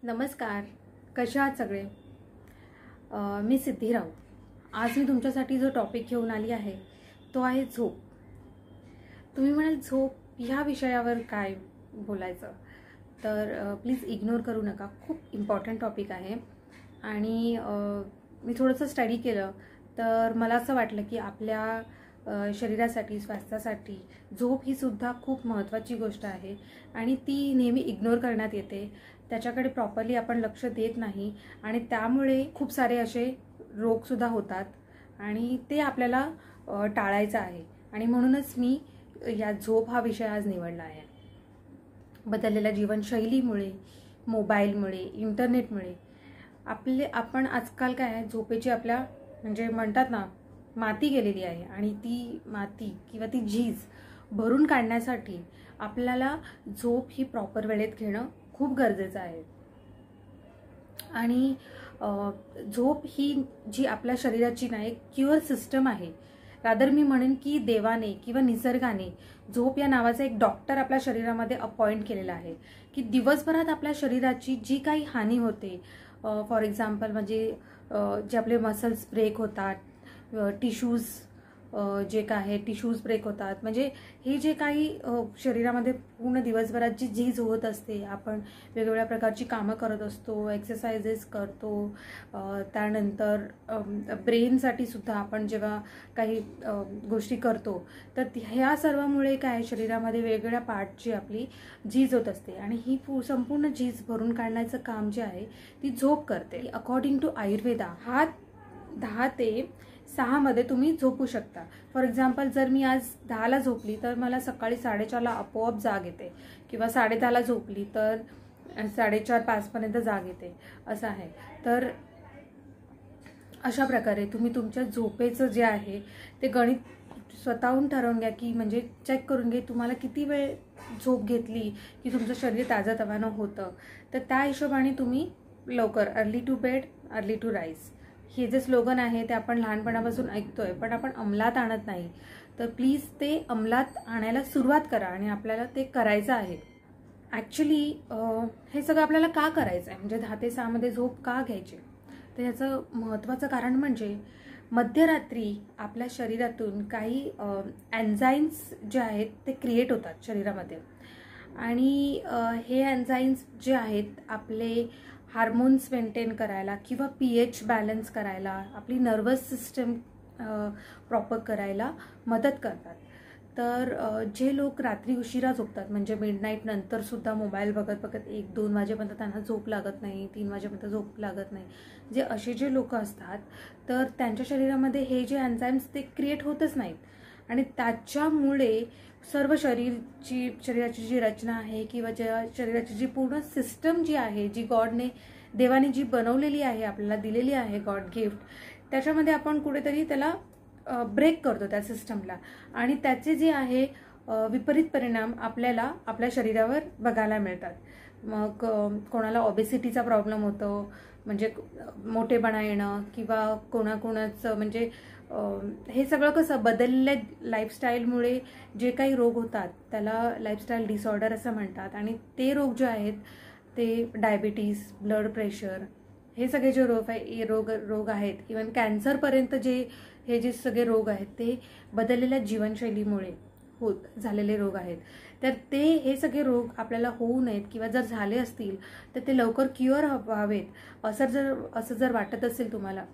नमस्कार, कशा आहात सगळे? मी सिद्धी राऊत. आज मी तुमच्यासाठी जो टॉपिक घेऊन आली आहे तो आहे झोप. तुम्ही म्हणाल झोप ह्या विषयावर काय बोलायचं, तर प्लीज इग्नोर करू नका. खूप इम्पॉर्टंट टॉपिक आहे आणि मी थोडंसं स्टडी केलं तर मला असं वाटलं की आपल्या शरीरासाठी, स्वास्थ्यासाठी झोप ही सुद्धा खूप महत्त्वाची गोष्ट आहे आणि ती नेहमी इग्नोर करण्यात येते. त्याच्याकडे प्रॉपरली आपण लक्ष देत नाही आणि त्यामुळे खूप सारे असे रोगसुद्धा होतात आणि ते आपल्याला टाळायचं आहे. आणि म्हणूनच मी या झोप हा विषय आज निवडला आहे. बदललेल्या जीवनशैलीमुळे, मोबाईलमुळे, इंटरनेटमुळे आपण आजकाल काय आहे, झोपेची आपल्या म्हणजे म्हणतात ना माती गेलेली आहे आणि ती माती किंवा ती झीज भरून काढण्यासाठी आपल्याला झोप ही प्रॉपर वेळेत घेणं खूप गरजेचं आहे. आणि झोप ही जी आपल्या शरीराची ना एक क्युअर सिस्टम आहे. रादर मी म्हणेन की देवाने किंवा निसर्गाने झोप या नावाचा एक डॉक्टर आपल्या शरीरामध्ये अपॉइंट केलेला आहे की दिवसभरात आपल्या शरीराची जी काही हानी होते, फॉर एक्झाम्पल म्हणजे जे आपले मसल्स ब्रेक होतात, टिश्यूज जे काय आहे टिश्यूज ब्रेक होतात, म्हणजे हे जे काही शरीरामध्ये पूर्ण दिवसभरात जी झीज होत असते, आपण वेगवेगळ्या प्रकारची कामं करत असतो, एक्सरसाइजेस करतो, त्यानंतर ब्रेनसाठी सुद्धा आपण जेव्हा काही गोष्टी करतो तर ह्या सर्वामुळे काय शरीरामध्ये वेगवेगळ्या पार्टची आपली झीज होत असते आणि ही संपूर्ण झीज भरून काढण्याचं काम जे आहे ती झोप करते. अकॉर्डिंग टू आयुर्वेदा 10 ते 6 मध्ये तुम्ही झोपू शकता. फॉर एक्झाम्पल जर मी आज 10ला झोपली तर मला सकाळी 4:30ला आपोआप जाग येते किंवा 10:30ला झोपली तर 4:30-5 पर्यंत जाग येते, असं आहे. तर अशा प्रकारे तुम्ही तुमच्या झोपेचं जे आहे ते गणित स्वतःहून ठरवून घ्या की म्हणजे चेक करून घे तुम्हाला किती वेळ झोप घेतली की तुमचं शरीर ताजंतवानं होतं. तर त्या हिशोबाने तुम्ही लवकर early to bed early to rise हे जे स्लोगन आहे ते आपण लहानपणापासून ऐकतोय पण आपण अंमलात आणत नाही. तर प्लीज ते अंमलात आणायला सुरुवात करा आणि आपल्याला ते करायचं आहे. ॲक्च्युली हे सगळं आपल्याला का करायचं आहे, म्हणजे 10 ते 6 मध्ये झोप का घ्यायची, तर ह्याचं महत्त्वाचं कारण म्हणजे मध्यरात्री आपल्या शरीरातून काही एन्झाईम्स जे आहेत ते क्रिएट होतात शरीरामध्ये आणि हे एन्झाईम्स जे आहेत आपले हार्मोन्स मेंटेन करायला किंवा pH बॅलन्स करायला, आपली नर्वस सिस्टम प्रॉपर करायला मदत करतात. तर जे लोक रात्री उशिरा झोपतात म्हणजे मिडनाईट नंतर सुद्धा मोबाईल बघत 1-2 वाजेपर्यंत त्यांना झोप लागत नाही, 3 वाजेपर्यंत झोप लागत नाही, जे असे जे लोक असतात तर त्यांच्या शरीरामध्ये हे जे एन्झाईम्स ते क्रिएट होतच नाहीत आणि त्याच्यामुळे सर्व शरीराची जी रचना आहे किंवा ज्या शरीराची जी पूर्ण सिस्टम जी आहे, जी देवाने जी बनवलेली आहे, आपल्याला दिलेली आहे गॉड गिफ्ट, त्याच्यामध्ये आपण कुठेतरी त्याला ब्रेक करतो त्या सिस्टमला आणि त्याचे जे आहे विपरीत परिणाम आपल्याला आपल्या शरीरावर बघायला मिळतात. मग कोणाला ओबेसिटीचा प्रॉब्लेम होतो, म्हणजे मोठेपणा येणं किंवा कोणाकोणाचं म्हणजे हे सगळं कसं बदलल्या लाईफस्टाईलमुळे जे काही रोग होतात त्याला लाईफस्टाईल डिसऑर्डर असं म्हणतात आणि ते रोग जे आहेत ते डायबिटीज, ब्लड प्रेशर, हे सगळे जे रोग आहेत, इवन कॅन्सरपर्यंत हे जे सगळे रोग आहेत ते बदललेल्या जीवनशैलीमुळे झालेले रोग आहेत. तर हे सगळे रोग आपल्याला होऊ नयेत किंवा जर झाले असतील तर ते लवकर क्युअर व्हावेत असं जर वाटत असेल तुम्हाला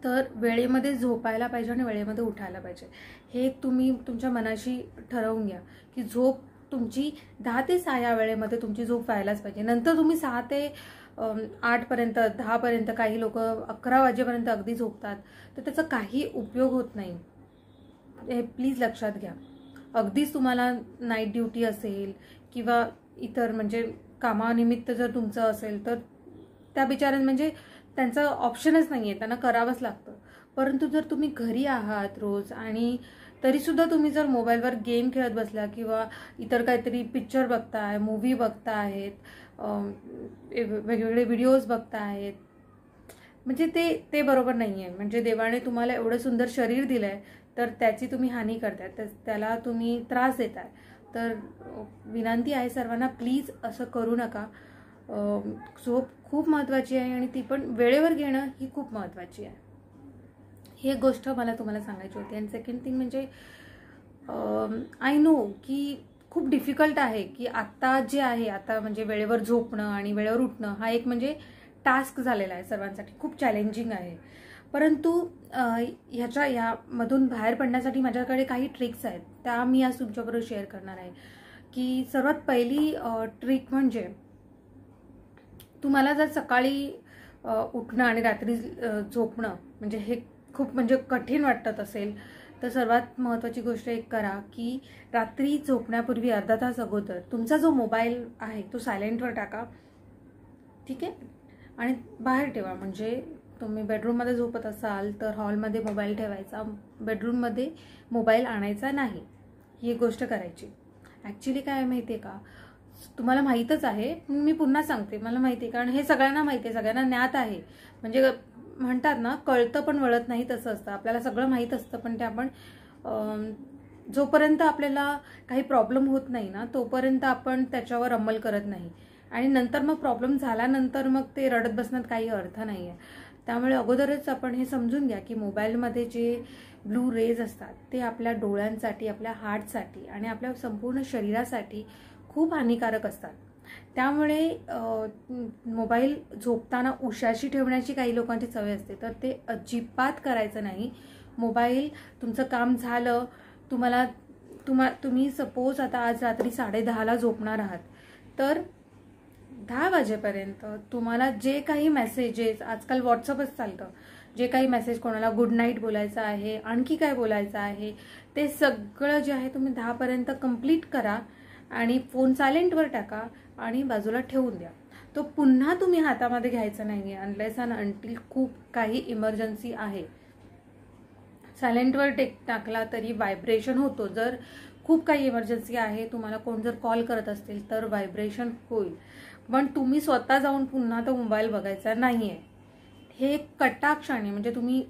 तर वेळेमध्ये झोपायला पाहिजे आणि वेळेमध्ये उठायला पाहिजे. हे तुम्ही तुमच्या मनाशी ठरवून घ्या की झोप तुमची 10 ते 6 या वेळेमध्ये तुमची झोप व्हायलाच पाहिजे. नंतर तुम्ही 6 ते 8 पर्यंत, 10 पर्यंत, काही लोक 11 वाजेपर्यंत अगदी झोपतात, तर त्याचा काही उपयोग होत नाही. हे प्लीज लक्षात घ्या. अगदीच तुम्हाला नाईट ड्युटी असेल किंवा इतर म्हणजे कामानिमित्त जर तुमचं असेल तर त्या बिचाऱ्यांना म्हणजे त्यांचं ऑप्शनच नाही आहे, त्यांना करावंच लागतं. परंतु जर तुम्ही घरी आहात रोज आणि तरीसुद्धा तुम्ही जर मोबाईलवर गेम खेळत बसला किंवा इतर काहीतरी पिक्चर बघताय, मूव्ही बघतायत, वेगवेगळे व्हिडिओज बघतायत, म्हणजे ते बरोबर नाही आहे. म्हणजे देवाने तुम्हाला एवढं सुंदर शरीर दिलं आहे तर त्याची तुम्ही हानी करताय, तर त्याला तुम्ही त्रास देताय. तर विनंती आहे सर्वांना, प्लीज असं करू नका. झोप खूप महत्त्वाची आहे आणि ती पण वेळेवर घेणं ही खूप महत्त्वाची आहे. ही एक गोष्ट मला तुम्हाला सांगायची होती. आणि सेकंड थिंग म्हणजे आय नो की खूप डिफिकल्ट आहे की आता जे आहे आता म्हणजे वेळेवर झोपणं आणि वेळेवर उठणं हा एक म्हणजे टास्क झालेला आहे सर्वांसाठी, खूप चॅलेंजिंग आहे. परंतु ह्यामधून बाहेर पडण्यासाठी माझ्याकडे काही ट्रिक्स आहेत, त्या मी आज तुमच्याबरोबर शेअर करणार आहे. की सर्वात पहिली ट्रिक म्हणजे तुम्हाला जर सकाळी उठणं आणि रात्री झोपणं म्हणजे हे खूप म्हणजे कठीण वाटत असेल तर सर्वात महत्त्वाची गोष्ट एक करा की रात्री झोपण्यापूर्वी अर्धा तास अगोदर तुमचा जो मोबाईल आहे तो सायलेंटवर टाका, ठीक आहे, आणि बाहेर ठेवा. म्हणजे तुम्ही बेडरूममध्ये झोपत असाल तर हॉलमध्ये मोबाईल ठेवायचा, बेडरूममध्ये मोबाईल आणायचा नाही, ही एक गोष्ट करायची. ॲक्च्युली काय माहिती आहे का, तुम्हाला माहीतच आहे, मी पुन्हा सांगते, मला माहिती आहे कारण हे सगळ्यांना माहिती आहे, सगळ्यांना ज्ञात आहे. म्हणजे म्हणतात ना कळतं पण वळत नाही, तसं असतं. आपल्याला सगळं माहीत असतं पण ते आपण जोपर्यंत आपल्याला काही प्रॉब्लेम होत नाही ना तोपर्यंत आपण त्याच्यावर अंमल करत नाही. आणि नंतर मग प्रॉब्लेम झाल्यानंतर मग ते रडत बसण्यात काही अर्थ नाही आहे. त्यामुळे अगोदरच आपण हे समजून घ्या की मोबाईलमध्ये जे ब्लू रेज असतात ते आपल्या डोळ्यांसाठी, आपल्या हार्टसाठी आणि आपल्या संपूर्ण शरीरासाठी खूप हानिकारक असतात. त्यामुळे मोबाईल झोपताना उशाशी ठेवण्याची काही लोकांची सवय असते, तर ते अजिबात करायचं नाही. मोबाईल तुमचं काम झालं, तुम्ही सपोज आता आज रात्री 10:30ला झोपणार आहात तर 10 वाजेपर्यंत तुम्हाला जे काही मेसेजेस, आजकाल व्हॉट्सअपच चालतं, जे काही मेसेज कोणाला गुड नाईट बोलायचं आहे, आणखी काय बोलायचं आहे, ते सगळं जे आहे तुम्ही 10 पर्यंत कंप्लीट करा आणि फोन सायलेंटवर टाका आणि बाजूला ठेवून द्या. तो पुन्हा तुम्ही हातामध्ये घ्यायचा नाही आहे अनलेस अँड अंटिल खूप काही इमर्जन्सी आहे. सायलेंटवर टाकला तरी व्हायब्रेशन होतो. जर खूप काही इमर्जन्सी आहे, तुम्हाला कोण जर कॉल करत असतील तर व्हायब्रेशन होईल, पण तुम्ही स्वतः जाऊन पुन्हा तो मोबाईल बघायचा नाही आहे. हे कटाक्षाने म्हणजे तुम्ही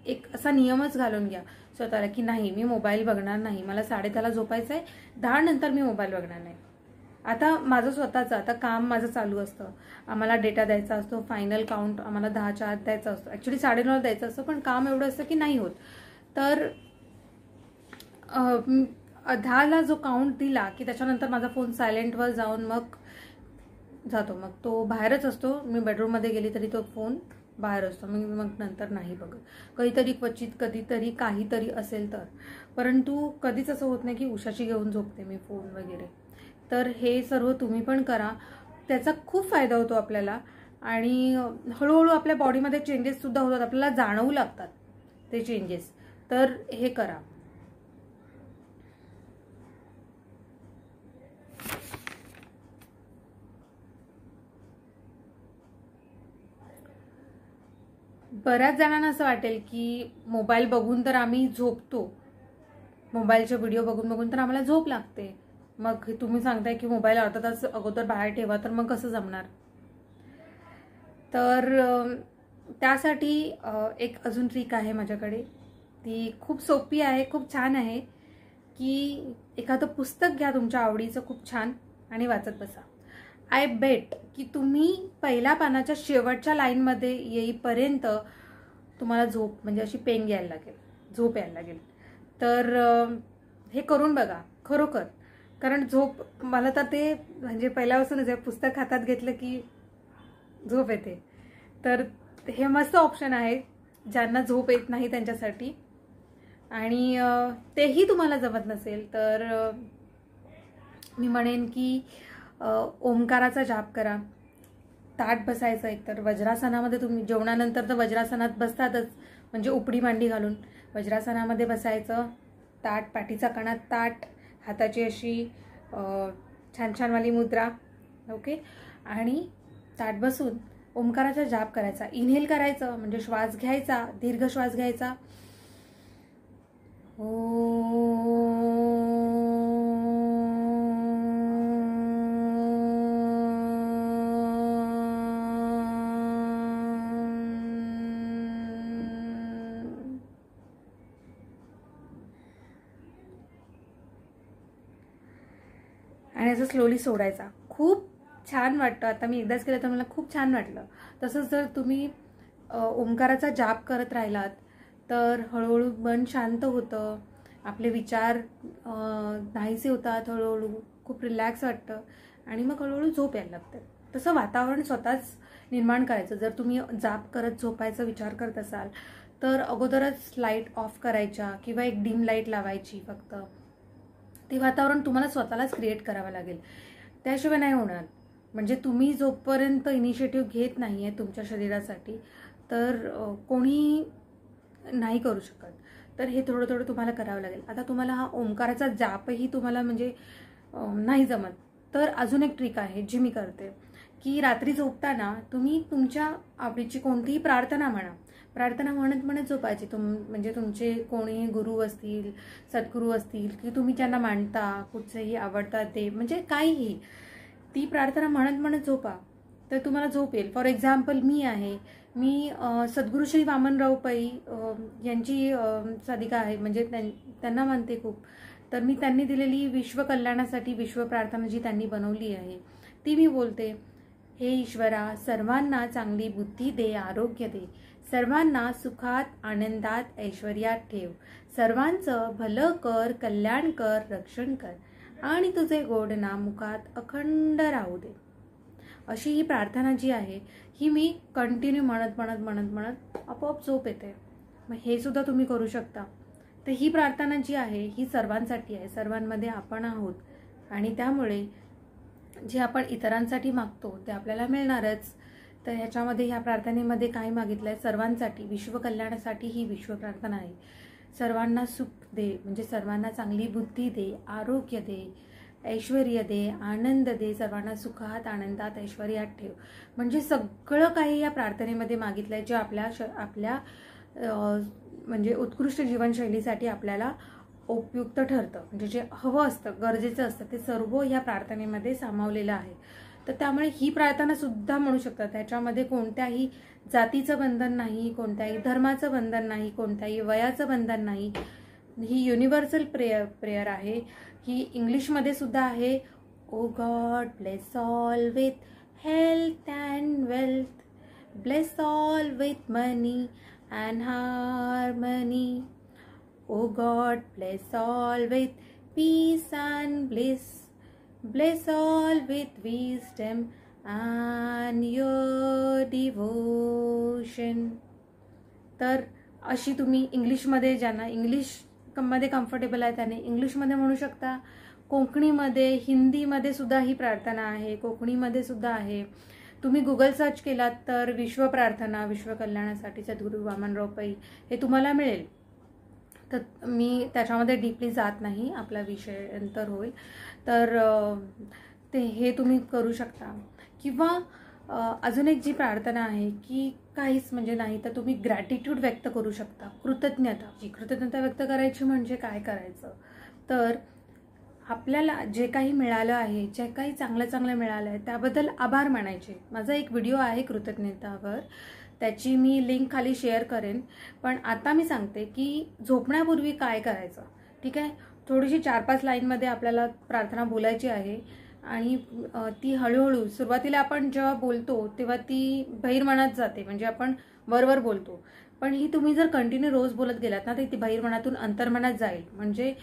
एक असा नियमच घालून घ्या स्वतःला की नाही, मी मोबाईल बघणार नाही, मला 10:30ला झोपायचं आहे, 10 नंतर मी मोबाईल बघणार नाही. आता माझं स्वतःचं आता काम माझं चालू असतं, आम्हाला डेटा द्यायचा असतो, फायनल काउंट आम्हाला 10च्या आत द्यायचा असतो, ॲक्च्युली 9:30ला द्यायचं असतं पण काम एवढं असतं की नाही होत. तर 10ला जो काउंट दिला की त्याच्यानंतर माझा फोन सायलेंटवर जाऊन मग जातो, मग तो बाहेरच असतो. मी बेडरूममध्ये गेली तरी तो फोन बाहेर असतो, मग नंतर नाही बघत. कधीतरी क्वचित कधीतरी काहीतरी असेल तर, परंतु कधीच असं होत नाही की उशाची घेऊन झोपते मी फोन वगैरे. तर हे सर्व तुम्ही पण करा, त्याचा खूप फायदा होतो आपल्याला आणि हळूहळू आपल्या बॉडीमध्ये चेंजेस सुद्धा होतात, आपल्याला जाणवू लागतात ते चेंजेस. तर हे करा. बऱ्याच जणांना असं वाटेल की मोबाईल बघून तर आम्ही झोपतो, मोबाईलचे व्हिडिओ बघून तर आम्हाला झोप लागते, मग तुम्ही सांगताय की मोबाईल अर्धा तास अगोदर बाहेर ठेवा, तर मग कसं जमणार. तर त्यासाठी एक अजून ट्रिक आहे माझ्याकडे, ती खूप सोपी आहे, खूप छान आहे. की एखादं पुस्तक घ्या तुमच्या आवडीचं खूप छान आणि वाचत बसा. आय बेट की तुम्ही पहिल्या पानाच्या शेवटच्या लाईनमध्ये येईपर्यंत तुम्हाला झोप म्हणजे अशी पेंग यायला लागेल, झोप यायला लागेल. तर हे करून बघा खरोखर, कारण झोप मला तर ते म्हणजे पहिल्यापासूनच आहे, पुस्तक हातात घेतलं की झोप येते. तर हे मस्त ऑप्शन आहे ज्यांना झोप येत नाही त्यांच्यासाठी. आणि तेही तुम्हाला जमत नसेल तर मी म्हणेन की ओंकाराचा जाप करा, ताट बसायचं. एकतर वज्रासनामध्ये तुम्ही जेवणानंतर तर वज्रासनात बसतातच, म्हणजे उपडी मांडी घालून वज्रासनामध्ये बसायचं. ताट पाठीचा कणा ताट, हाताची अशी छान छानवाली मुद्रा, ओके, आणि ताट बसून ओंकाराचा जाप करायचा. इनहेल करायचं म्हणजे श्वास घ्यायचा, दीर्घ श्वास घ्यायचा, आणि असं स्लोली सोडायचा. खूप छान वाटतं. आता मी एकदाच केलं तर मला खूप छान वाटलं. तसंच जर तुम्ही ओंकाराचा जाप करत राहिलात तर हळूहळू मन शांत होतं, आपले विचार नाहीसे होतात, हळूहळू खूप रिलॅक्स वाटतं आणि मग हळूहळू झोप यायला लागते. तसं वातावरण स्वतःच निर्माण करायचं. जर तुम्ही जाप करत झोपायचा विचार करत असाल तर अगोदरच लाईट ऑफ करायच्या किंवा एक डिम लाईट लावायची. फक्त ते वातावरण तुम्हाला स्वतःलाच क्रिएट करावं लागेल, त्याशिवाय नाही होणार. म्हणजे तुम्ही जोपर्यंत इनिशिएटिव्ह घेत नाही आहे तुमच्या शरीरासाठी तर कोणी नाही करू शकत. तर हे थोडं थोडं तुम्हाला करावं लागेल. आता तुम्हाला हा ओंकाराचा जापही तुम्हाला म्हणजे नाही जमत तर अजून एक ट्रिक आहे जी मी करते, की रात्री झोपताना तुम्ही तुमच्या आवडीची कोणतीही प्रार्थना म्हणा. प्रार्थना म्हणत म्हणत झोपायची. म्हणजे तुमचे कोणी गुरु असतील, सद्गुरू असतील, की तुम्ही ज्यांना मानता, कुठचंही आवडतात ते, म्हणजे काहीही ती प्रार्थना म्हणत म्हणत झोपा तर तुम्हाला झोप येईल. फॉर एक्झाम्पल मी सद्गुरू श्री वामनराव पै यांची साधिका आहे, म्हणजे त्यांना मानते खूप. तर मी त्यांनी दिलेली विश्व कल्याणासाठी विश्व प्रार्थना जी त्यांनी बनवली आहे ती मी बोलते. हे ईश्वरा, सर्वांना चांगली बुद्धी दे, आरोग्य दे, सर्वांना सुखात आनंदात ऐश्वर्यात ठेव, सर्वांचं भलं कर, कल्याण कर, रक्षण कर आणि तुझे गोड नाम मुखात अखंड राहू दे. अशी ही प्रार्थना जी आहे ही मी कंटिन्यू म्हणत आपोआप झोप येते. मग हे सुद्धा तुम्ही करू शकता. तर ही प्रार्थना जी आहे ही सर्वांसाठी आहे, सर्वांमध्ये आपण आहोत आणि त्यामुळे जे आपण इतरांसाठी मागतो ते आपल्याला मिळणारच. तर ह्याच्यामध्ये ह्या प्रार्थनेमध्ये काय मागितलं आहे, सर्वांसाठी विश्व कल्याणासाठी ही विश्व प्रार्थना आहे. सर्वांना सुख दे, म्हणजे सर्वांना चांगली बुद्धी दे, आरोग्य दे, ऐश्वर्य दे, आनंद दे, सर्वांना सुखात आनंदात ऐश्वर्यात ठेव. म्हणजे सगळं काही या प्रार्थनेमध्ये मागितलं आहे जे आपल्या म्हणजे उत्कृष्ट जीवनशैलीसाठी आपल्याला उपयुक्त ठरतं. म्हणजे जे हवं असतं, गरजेचं असतं, ते सर्व या प्रार्थनेमध्ये सामावलेलं आहे. तर त्यामुळे ही प्रार्थना सुद्धा म्हणू शकतात. त्याच्यामध्ये कोणत्याही जातीचं बंधन नाही, कोणत्याही धर्माचं बंधन नाही, कोणत्याही वयाचं बंधन नाही. ही युनिव्हर्सल प्रेयर आहे. ही इंग्लिशमध्ये सुद्धा आहे. O God bless all with health and wealth, bless all with money and harmony. O God, bless all with peace and bliss, bless all with wisdom and your devotion. तर अशी तुम्ही इंग्लिशमध्ये, ज्यांना इंग्लिशमध्ये कम्फर्टेबल आहे त्याने इंग्लिशमध्ये म्हणू शकता. कोकणीमध्ये, हिंदीमध्ये सुद्धा ही प्रार्थना आहे, कोकणीमध्ये सुद्धा आहे. तुम्ही गुगल सर्च केलात तर विश्व प्रार्थना विश्व कल्याणासाठी सद्गुरू वामनराव पै हे तुम्हाला मिळेल. तर मी त्याच्यामध्ये डीपली जात नाही, आपला विषय नंतर होईल. तर हे तुम्ही करू शकता. किंवा अजून एक जी प्रार्थना आहे की काहीच म्हणजे नाही तर तुम्ही ग्रॅटिट्यूड व्यक्त करू शकता, कृतज्ञता व्यक्त करायची. म्हणजे काय करायचं तर आपल्याला जे काही मिळालं आहे, जे काही चांगलं मिळालं आहे त्याबद्दल आभार मानायचे. माझा एक व्हिडिओ आहे कृतज्ञतावर, त्याची मी लिंक खाली शेअर करेन. पण आता मी सांगते की झोपण्यापूर्वी काय करायचं. ठीक आहे, थोडीशी 4-5 लाईनमध्ये आपल्याला प्रार्थना बोलायची आहे आणि ती हळूहळू, सुरुवातीला आपण जेव्हा बोलतो तेव्हा ती बहिर्मनात जाते, म्हणजे आपण वरवर बोलतो. पण ही तुम्ही जर कंटिन्यू रोज बोलत गेलात ना तर ती बहिर्मनातून अंतर्मनात जाईल. म्हणजे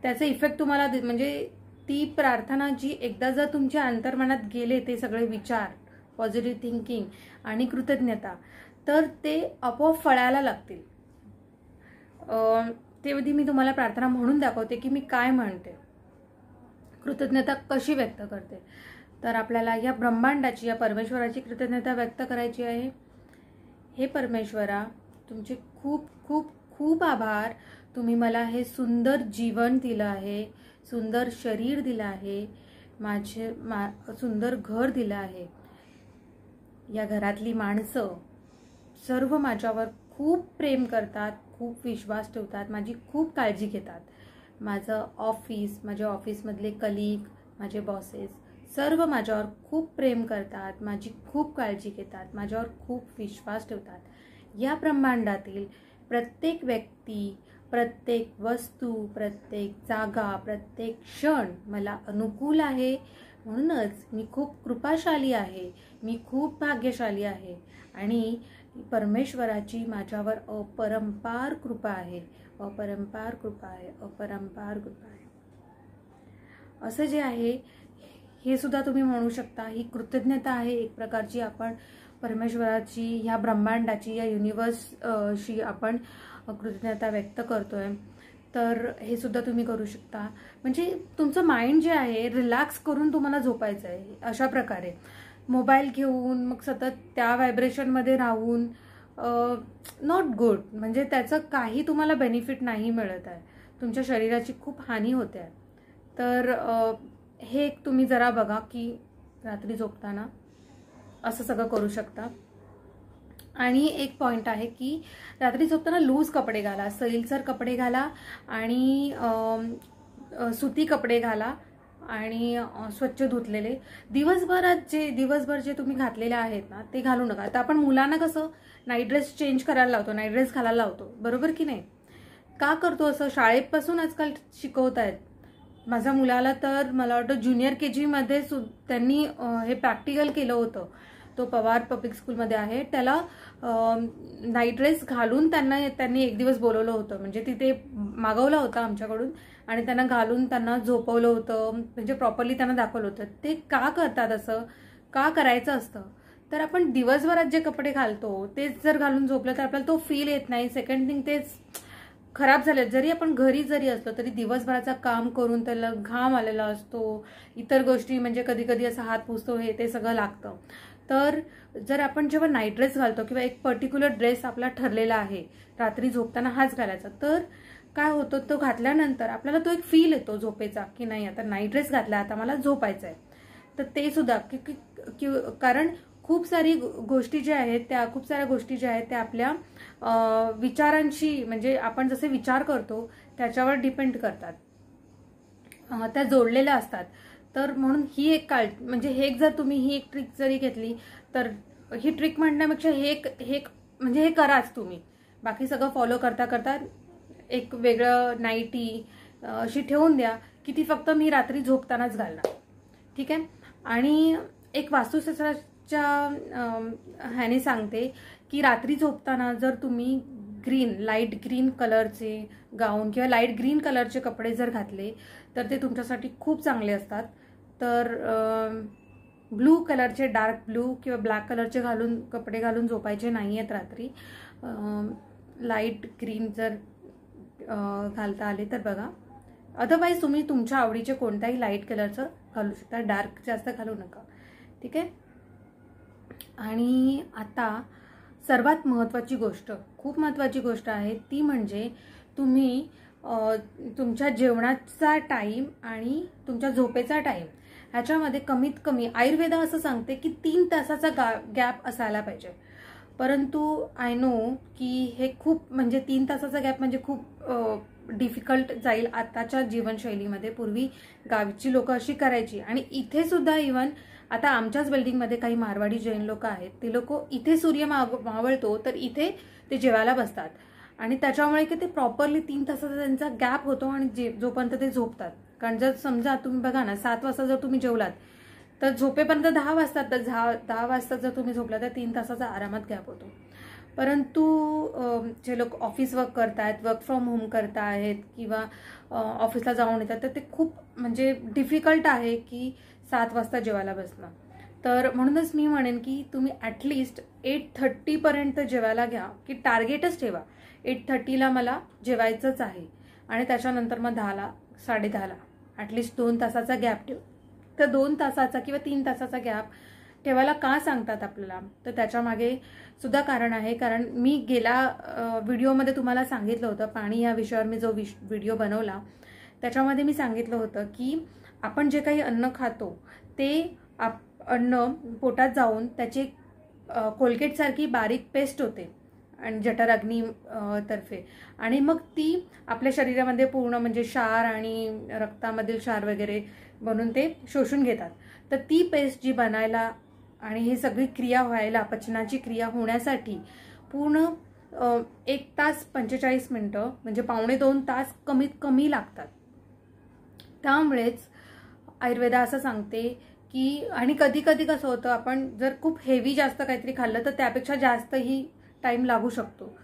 त्याचा इफेक्ट तुम्हाला म्हणजे ती प्रार्थना जी एकदा जर तुमच्या अंतर्मनात गेले ते सगळे विचार, पॉझिटिव्ह थिंकिंग आणि कृतज्ञता, तर ते आपोआप फळायला लागतील. तेव्हा मी तुम्हाला प्रार्थना म्हणून दाखवते की मी काय म्हणते, कृतज्ञता कशी व्यक्त करते. तर आपल्याला या ब्रह्मांडाची, या परमेश्वराची कृतज्ञता व्यक्त करायची आहे. हे परमेश्वरा, तुमचे खूप खूप खूप आभार. तुम्ही मला हे सुंदर जीवन दिलं आहे, सुंदर शरीर दिलं आहे, सुंदर घर दिलं आहे. या घरातली माणसं सर्व माझ्यावर खूप प्रेम करतात, खूप विश्वास ठेवतात, माझी खूप काळजी घेतात. माझं ऑफिस, माझ्या ऑफिसमधले कलीग, माझे बॉसेस सर्व माझ्यावर खूप प्रेम करतात, माझी खूप काळजी घेतात, माझ्यावर खूप विश्वास ठेवतात. या ब्रह्मांडातील प्रत्येक व्यक्ती, प्रत्येक वस्तू, प्रत्येक जागा, प्रत्येक क्षण मला अनुकूल आहे, म्हणूनच मी खूप कृपाशाली आहे, मी खूप भाग्यशाली आहे आणि परमेश्वराची माझ्यावर अपरंपार कृपा आहे, अपरंपार कृपा आहे, अपरंपार कृपा आहे. असं जे आहे हे सुद्धा तुम्ही म्हणू शकता. ही कृतज्ञता आहे एक प्रकारची. आपण परमेश्वराची, ह्या ब्रह्मांडाची, या युनिवर्सशी आपण कृतज्ञता व्यक्त करतोय. तर हे सुद्धा तुम्ही करू शकता. म्हणजे तुमचं माइंड जे आहे रिलॅक्स करून तुम्हाला झोपायचं आहे. अशा प्रकारे मोबाईल घेऊन मग सतत त्या व्हायब्रेशनमध्ये राहून नॉट गुड. म्हणजे त्याचं काही तुम्हाला बेनिफिट नाही मिळत आहे. तुमच्या शरीराची खूप हानी होते आहे. तर हे एक तुम्ही जरा बघा की रात्री झोपताना असं सगळं करू शकता. आणि एक पॉइंट आहे की रात्री झोपताना लूज कपडे घाला, सैलसर कपडे घाला आणि सुती कपडे घाला आणि स्वच्छ धुतलेले. दिवसभर जे तुम्ही घातलेले आहेत ना ते घालू नका. आता आपण मुलांना कसं नाईट ड्रेस चेंज करायला लावतो, नाईट ड्रेस घालायला लावतो, बरोबर की नाही? का करतो असं? शाळेपासून आजकाल शिकवत आहेत. माझ्या मुलाला तर मला वाटतं ज्युनियर KG मध्ये त्यांनी हे प्रॅक्टिकल केलं होतं. तो पवार पब्लिक स्कूलमध्ये आहे. त्याला नाईट ड्रेस घालून त्यांनी एक दिवस बोलवलं होतं. म्हणजे तिथे मागवला होता आमच्याकडून आणि त्यांना घालून त्यांना झोपवलं होतं. म्हणजे प्रॉपरली त्यांना दाखवलं होतं. ते का करतात असं? का करायचं असतं? तर आपण दिवसभरात जे कपडे घालतो तेच जर घालून झोपलं तर आपल्याला तो फील येत नाही. सेकंड थिंग तेच खराब झाले. जरी आपण घरी जरी असलो तरी दिवसभराचा काम करून त्याला घाम आलेला असतो, इतर गोष्टी म्हणजे कधी कधी असं हात पुसतो हे ते सगळं लागतं. तर जर आपण जेव्हा नाईट ड्रेस घालतो किंवा एक पर्टिक्युलर ड्रेस आपला ठरलेला आहे रात्री झोपताना हाच घालायचा, तर काय होतं, तो घातल्यानंतर आपल्याला तो एक फील येतो झोपेचा की नाही आता नाईट ड्रेस घातला, आता मला झोपायचं आहे. तर ते सुद्धा कारण खूप साऱ्या गोष्टी ज्या आहेत त्या आपल्या विचारांशी, म्हणजे आपण जसे विचार करतो त्याच्यावर डिपेंड करतात, त्या जोडलेल्या असतात. तर म्हणून ही एक म्हणजे जर तुम्ही ही एक ट्रिक जरी घेतली तर ही ट्रिक म्हणण्यापेक्षा हे कराच तुम्ही. बाकी सगळं फॉलो करता करता एक वेगळं नाईटी अशी ठेवून द्या की ती फक्त मी रात्री झोपतानाच घालणार. ठीक आहे. आणि एक वास्तुशास्त्राच्या ह्याने सांगते की रात्री झोपताना जर तुम्ही लाईट ग्रीन कलरचे गाऊन किंवा लाईट ग्रीन कलरचे कपडे जर घातले तर ते तुमच्यासाठी खूप चांगले असतात. तर ब्लू कलरचे, डार्क ब्लू किंवा ब्लॅक कलरचे कपडे घालून झोपायचे नाही आहेत रात्री. लाईट ग्रीन जर घालता आले तर बघा. अदरवाईज तुम्ही तुमच्या आवडीचे कोणत्याही लाईट कलरचं घालू शकता, डार्क जास्त घालू नका. ठीक आहे. आणि आता सर्वात महत्त्वाची गोष्ट, खूप महत्त्वाची गोष्ट आहे ती म्हणजे तुम्ही तुमच्या जेवणाचा टाईम आणि तुमच्या झोपेचा टाईम ह्याच्यामध्ये कमीत कमी आयुर्वेद असं सांगते की 3 तासाचा गॅप असायला पाहिजे. परंतु आय नो की हे खूप म्हणजे 3 तासाचा गॅप म्हणजे खूप डिफिकल्ट जाईल आताच्या जीवनशैलीमध्ये. पूर्वी गावची लोक अशी करायची. आणि इथे सुद्धा इव्हन आता आमच्याच बिल्डिंगमध्ये काही मारवाडी जैन लोक आहेत. ते लोक इथे सूर्य मावळतो तर इथे ते जेवायला बसतात आणि त्याच्यामुळे की ते प्रॉपरली 3 तासाचा त्यांचा गॅप होतो आणि जोपर्यंत ते झोपतात. कारण जर समजा तुम्ही बघा ना 7 वाजता जर तुम्ही जेवलात तर झोपेपर्यंत 10 वाजतात. तर 10 वाजता जर तुम्ही झोपला तर 3 तासाचा आरामात गॅप होतो. परंतु जे लोक ऑफिस वर्क करतायत, वर्क फ्रॉम होम करतायत किंवा ऑफिसला जाऊन येतात तर ते खूप म्हणजे डिफिकल्ट आहे की 7 वाजता जेवायला बसणं. तर म्हणूनच मी म्हणेन की तुम्ही ॲटलिस्ट 8:30 पर्यंत जेवायला घ्या, की टार्गेटच ठेवा 8:30ला मला जेवायचंच आहे आणि त्याच्यानंतर मग 10ला 10:30ला ॲटलिस्ट 2 तासाचा गॅप ठेव. तर 2 तासाचा किंवा 3 तासाचा गॅप ठेवायला का सांगतात आपल्याला, तर त्याच्यामागे सुद्धा कारण आहे. कारण मी गेल्या व्हिडिओमध्ये तुम्हाला सांगितलं होतं, पाणी या विषयावर मी जो व्हिडिओ बनवला त्याच्यामध्ये मी सांगितलं होतं की आपण जे काही अन्न खातो ते अन्न पोटात जाऊन त्याची कोलगेटसारखी बारीक पेस्ट होते आणि जठराग्नी तर्फे, आणि मग ती आपल्या शरीरामध्ये पूर्ण म्हणजे क्षार आणि रक्तामधील क्षार वगैरे बनून ते शोषून घेतात. तर ती पेस्ट जी बनायला आणि ही सगळी क्रिया व्हायला, पचनाची क्रिया होण्यासाठी पूर्ण 1 तास 45 मिनिटं म्हणजे 1.5-2 तास कमीत कमी लागतात. त्यामुळेच आयुर्वेद असं सांगते की आणि कधी कधी कसं होतं, आपण जर खूप हेवी जास्त काहीतरी खाल्लं तर त्यापेक्षा जास्तही टाईम लागू शकतो.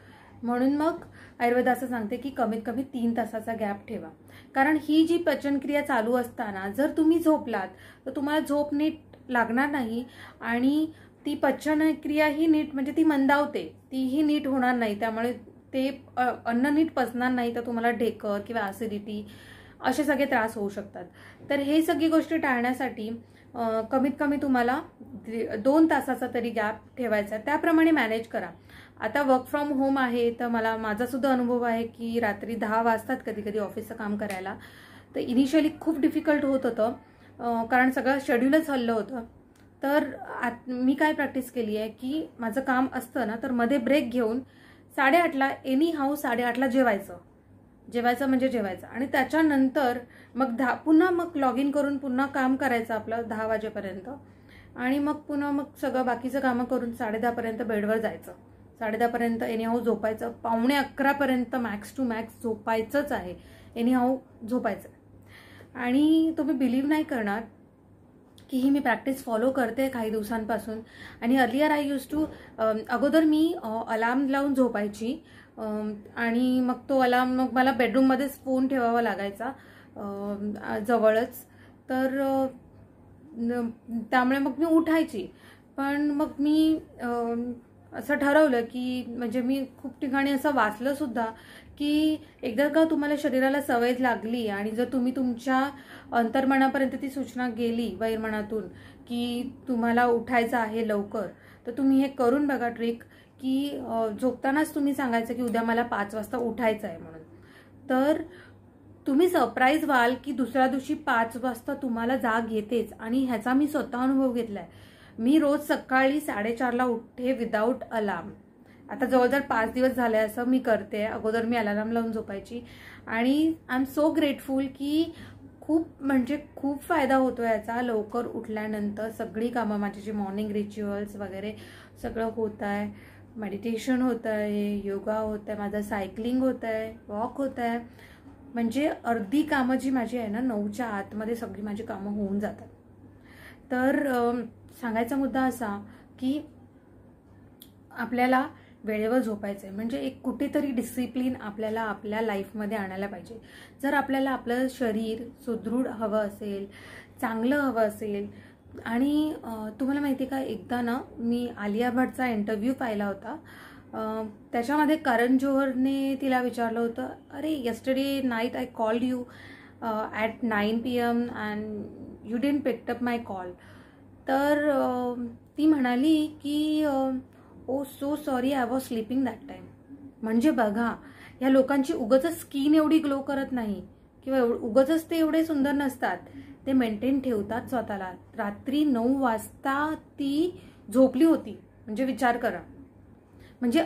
म्हणून मग आयुर्वेद असं सांगते की कमीत कमी 3 तासाचा गॅप ठेवा. कारण ही जी पचनक्रिया चालू असताना जर तुम्ही झोपलात तर तुम्हाला झोप नीट लागणार नाही आणि ती पचनक्रिया ही नीट म्हणजे ती मंदावते, तीही नीट होणार नाही. त्यामुळे ते अन्न नीट पचणार नाही तर तुम्हाला ढेकर किंवा ॲसिडिटी असे सगळे त्रास होऊ शकतात. तर हे सगळी गोष्टी टाळण्यासाठी कमीत कमी तुम्हाला 2 तासाचा तरी गॅप ठेवायचा. त्याप्रमाणे मॅनेज करा. आता वर्क फ्रॉम होम आहे तर माझा सुद्धा अनुभव आहे की रात्री 10 वाजतात कधी कधी ऑफिसचं काम करायला. तर इनिशियली खूप डिफिकल्ट होत होतं कारण सगळं शेड्यूलच हल्लं होतं. तर मी काय प्रॅक्टिस केली आहे की माझं काम असतं ना तर मध्ये ब्रेक घेऊन 8:30ला एनी हाऊ 8:30ला जेवायचं म्हणजे जेवायचं आणि त्याच्यानंतर मग पुन्हा मग लॉग इन करून पुन्हा काम करायचं आपलं 10 वाजेपर्यंत आणि मग पुन्हा मग सगळं बाकीचं कामं करून 10:30 पर्यंत बेडवर जायचं. 10:30 पर्यंत एनी हाऊ झोपायचं. 11:45 पर्यंत मॅक्स टू मॅक्स झोपायचंच आहे. एनी हाऊ झोपायचं. आणि तुम्ही बिलीव्ह नाही करणार की ही मी प्रॅक्टिस फॉलो करते काही दिवसांपासून. आणि अर्लियर आय यूज टू अगोदर मी अलार्म लावून झोपायची आणि मग तो अलार्म मग मला बेडरूममध्येच फोन ठेवावा लागायचा जवळच. तर त्यामुळे मग मी उठायची. पण मग मी असं ठरवलं की म्हणजे मी खूप ठिकाणी असं वाचलं सुद्धा की एकदा का तुम्हाला शरीराला सवय लागली आणि जर तुम्ही तुमच्या अंतर्मनापर्यंत ती सूचना गेली बहिर्मनातून की तुम्हाला उठायचं आहे लवकर, तर तुम्ही हे करून बघा ट्रिक की झोपतानाच तुम्ही सांगायचं की उद्या मला 5 वाजता उठायचं आहे म्हणून. तर तुम्ही सरप्राईज व्हाल की दुसऱ्या दिवशी 5 वाजता तुम्हाला जाग येतेच. आणि ह्याचा मी स्वतः अनुभव घेतलाय. मी रोज सकाळी 4:30ला उठते विदाऊट अलार्म. आता जवळजवळ 5 दिवस झाले असं मी करते. अगोदर मी अलार्म लावून झोपायची आणि आय एम सो ग्रेटफुल की खूप फायदा होतो याचा. लवकर उठल्यानंतर सगळी कामं माझी जी मॉर्निंग रिच्युअल्स वगैरे सगळं होत आहे. मेडिटेशन होत आहे, योगा होत आहे, माझं सायकलिंग होत आहे, वॉक होत आहे. म्हणजे अर्धी कामं जी माझी आहे ना 9च्या आतमध्ये सगळी माझी कामं होऊन जातात. तर सांगायचा मुद्दा असा की आपल्याला वेळेवर झोपायचं आहे. म्हणजे एक कुठेतरी डिसिप्लिन आपल्याला आपल्या लाईफमध्ये आणायला पाहिजे. जर आपल्याला आपलं शरीर सुदृढ हवं असेल, चांगलं हवं असेल. आणि तुम्हाला माहिती आहे का, एकदा ना मी आलिया भट्टचा इंटरव्ह्यू पाहिला होता. त्याच्यामध्ये करण जोहरने तिला विचारलं होतं, अरे yesterday night I called you at 9 PM and you didn't pick up my call. तर ती म्हणाली की oh so sorry I was sleeping that time. म्हणजे बघा, या लोकांची उगाचच स्किन एवढी ग्लो करत नाही किंवा उगाचच ते एवढे सुंदर नसतात. ते मेंटेन ठेवतात स्वतःला. रात्री 9 वाजता ती झोपली होती. म्हणजे विचार करा. म्हणजे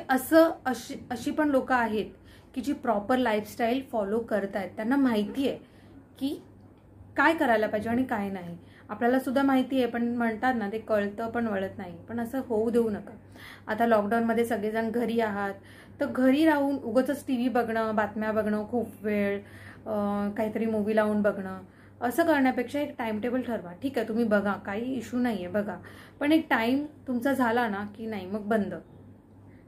अशी पण लोक आहेत की जी प्रॉपर लाईफस्टाईल फॉलो करत आहेत. त्यांना माहिती आहे की काय करायला पाहिजे आणि काय नाही. आपल्याला सुद्धा माहिती आहे, पण म्हणतात ना ते कळतं पण वळत नाही. पण असं होऊ देऊ नका. आता लॉकडाऊनमध्ये सगळेजण घरी आहात, तर घरी राहून उगाचच TV बघणं, बातम्या बघणं, खूप वेळ काहीतरी मूवी लावून बघणं, असं करण्यापेक्षा एक टाइम टेबल ठरवा. ठीक आहे, तुम्ही बघा, काही इश्यू नाही आहे, बघा. पण एक टाइम तुमचा झाला ना की नाही मग बंद.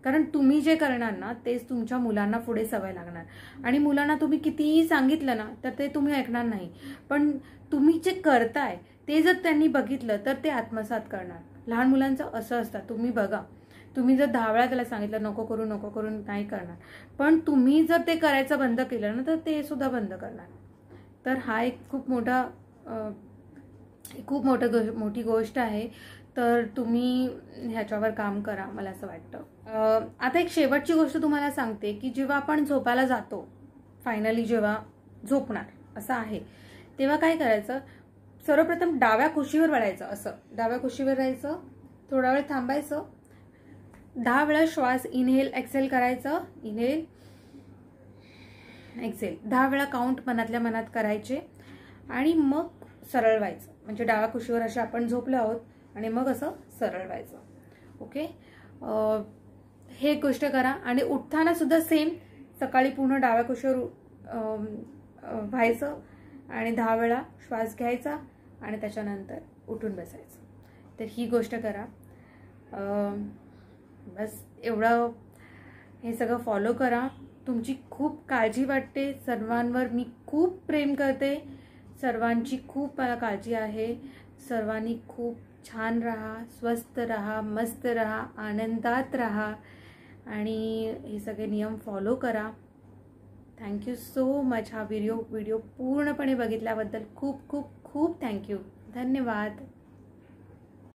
कारण तुम्ही जे करणार ना तेच तुमच्या मुलांना पुढे सवय लागणार. आणि मुलांना तुम्ही कितीही सांगितलं ना तर ते तुम्ही ऐकणार नाही. पण तुम्ही जे करताय ते जर त्यांनी बघितलं तर ते आत्मसात करणार. लहान मुलांचं असं असतं, तुम्ही बघा, तुम्ही जर 10 वेळा त्याला सांगितलं नको करू नाही करणार. पण तुम्ही जर ते करायचं बंद केलं ना तर ते सुद्धा बंद करणार. तर हा एक खूप मोठी गोष्ट आहे. तर तुम्ही ह्याच्यावर काम करा, मला असं वाटतं. आता एक शेवटची गोष्ट तुम्हाला सांगते की जेव्हा आपण झोपायला जातो, फायनली जेव्हा झोपणार असं आहे, तेव्हा काय करायचं, सर्वप्रथम डाव्या कुशीवर वळायचं. असं डाव्या कुशीवर राहायचं, थोडा वेळ थांबायचं, 10 वेळा श्वास इनहेल एक्सेल करायचं. इनहेल एक्सेल 10 वेळा काउंट मनातल्या मनात करायचे आणि मग सरळ व्हायचं. म्हणजे डाव्या कुशीवर असे आपण झोपलो आहोत आणि मग असं सरळ व्हायचं. ओके, हे गोष्ट करा. आणि उठताना सुद्धा सेम, सकाळी पूर्ण डाव्या कुशीवर व्हायचं आणि 10 वेळा श्वास घ्यायचा आणि त्याच्यानंतर उठून बसायचं. तर ही गोष्ट करा. बस एवढं, हे सगळं फॉलो करा. तुमची खूप काळजी वाटते, सर्वांवर मी खूप प्रेम करते, सर्वांची खूप मला काळजी आहे. सर्वांनी खूप छान राहा, स्वस्थ राहा, मस्त राहा, आनंदात राहा आणि हे सगळे नियम फॉलो करा. Thank you so much. हा व्हिडिओ पूर्णपणे बघितल्याबद्दल खूप खूप खूप थँक्यू. धन्यवाद.